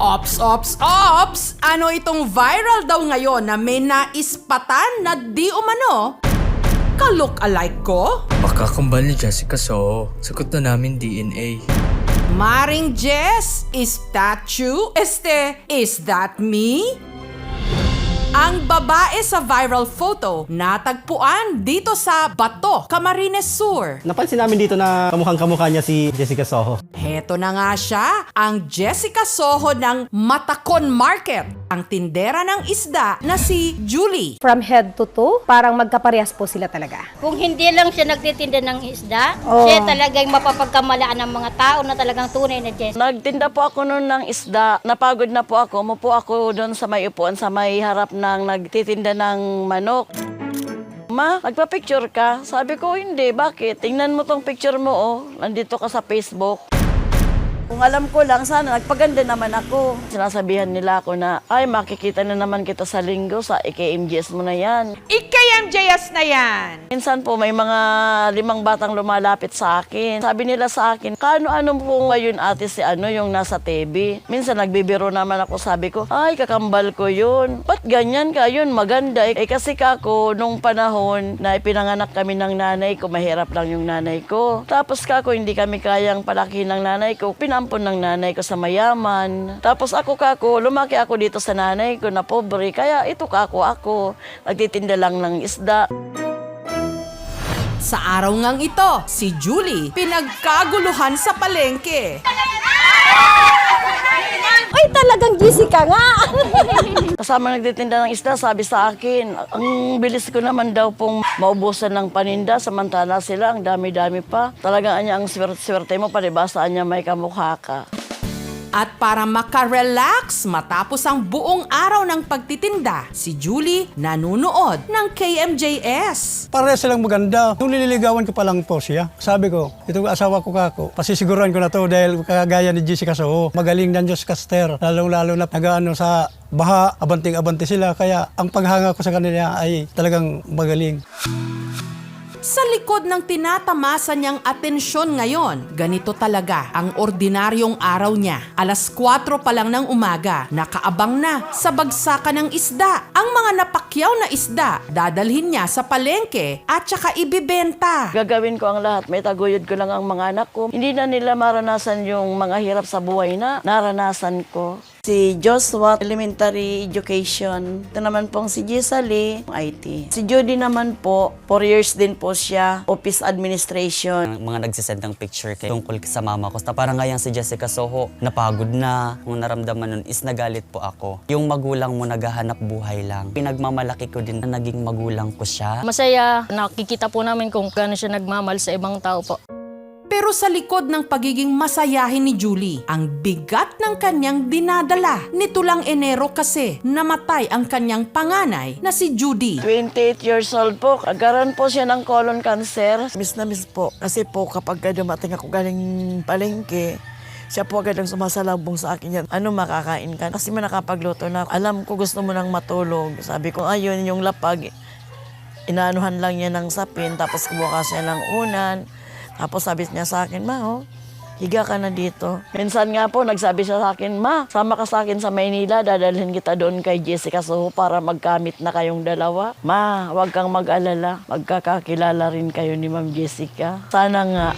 Ops! Ano itong viral daw ngayon na may naispatan na di umano? Ka-look-alike ko? Baka kambal ni Jessica So. Sagot na namin DNA. Maring Jess, is that you? Is that me? Ang babae sa viral photo natagpuan dito sa Bato, Camarines Sur. Napansin namin dito na kamukhang-kamukha niya si Jessica Soho. Heto na nga siya, ang Jessica Soho ng Matacon Market, ang tindera ng isda na si Julie. From head to toe, parang magkaparehas po sila talaga. Kung hindi lang siya nagtitinda ng isda, Oo. siya talagang mapapagkamalaan ng mga tao na talagang tunay na Jess. Nagtinda po ako noon ng isda. Napagod na po ako. Umupo ako doon sa may upuan sa may harap ng nagtitinda ng manok. Ma, nagpa-picture ka? Sabi ko, hindi. Bakit? Tingnan mo tong picture mo, oh. Nandito ka sa Facebook. Kung alam ko lang, sana nagpaganda naman ako. Sinasabihan nila ako na, ay, makikita na naman kita sa linggo, sa IKMGS mo na yan. IKMJS na yan! Minsan po may mga 5 batang lumalapit sa akin. Sabi nila sa akin, kaano-ano po ngayon ate si ano yung nasa TV? Minsan nagbibiro naman ako, sabi ko, ay kakambal ko yun. Ba't ganyan ka? Yun maganda. Eh kasi kako nung panahon na ipinanganak kami ng nanay ko, mahirap lang yung nanay ko. Tapos kako hindi kami kayang palaki ng nanay ko. Pinampon ng nanay ko sa mayaman. Tapos ako kako, lumaki ako dito sa nanay ko na pobre. Kaya ito ako. Nagtitinda lang ng isda. Sa araw ngang ito, si Julie pinagkaguluhan sa palengke. Ay, talagang Jessica nga! Kasama nagtitinda ng isda, sabi sa akin, ang bilis ko naman daw pong maubusan ng paninda, samantala sila, ang dami-dami pa. Talagang ang swerte mo, palibasaan niya may kamukha ka. At para makarelax matapos ang buong araw ng pagtitinda, si Julie nanunood ng KMJS. Pareha silang maganda. Nung nililigawan ko pa lang po siya, sabi ko, itong asawa ko kako, pasisiguran ko na to dahil kagaya ni Jessica Soho. Magaling ng Diyos Caster, lalong-lalo na nag-ano sa baha, abanting-abante sila. Kaya ang paghanga ko sa kanila ay talagang magaling. Sa likod ng tinatamasa niyang atensyon ngayon, ganito talaga ang ordinaryong araw niya. 4:00 pa lang ng umaga, nakaabang na sa bagsakan ng isda. Ang mga napakyaw na isda, dadalhin niya sa palengke at saka ibibenta. Gagawin ko ang lahat, may taguyod ko lang ang mga anak ko. Hindi na nila maranasan yung mga hirap sa buhay na naranasan ko. Si Joshua, Elementary Education. Ito naman pong si Gisali, IT. Si Judy naman po, 4 years din po siya, Office Administration. Mga nagsisend ng picture kay tungkol sa mama ko. Parang ngayang si Jessica Soho, napagod na. Kung naramdaman nun is nagalit po ako. Yung magulang mo naghahanap buhay lang. Pinagmamalaki ko din na naging magulang ko siya. Masaya, nakikita po namin kung gaano siya nagmamahal sa ibang tao po. Pero sa likod ng pagiging masayahin ni Julie, ang bigat ng kanyang dinadala. Nito lang Enero kasi, namatay ang kanyang panganay na si Judy. 28 years old po, nagkaroon po siya ng colon cancer. Miss na miss po, kasi po kapag dumating ako galing palengke, siya po agad ang sumasalambong sa akin yan. Ano makakain ka? Kasi man nakapagluto na. Alam ko gusto mo nang matulog. Sabi ko, ayun yung lapag. Inaanuhan lang niya ng sapin, tapos bukas niya ng unan. Tapos sabi niya sa akin, ma, oh, higa ka na dito. Minsan nga po, nagsabi siya sa akin, ma, sama ka sa akin sa Maynila, dadalhin kita doon kay Jessica Soho para magkamit na kayong dalawa. Ma, huwag kang mag-alala, magkakakilala rin kayo ni Ma'am Jessica. Sana nga.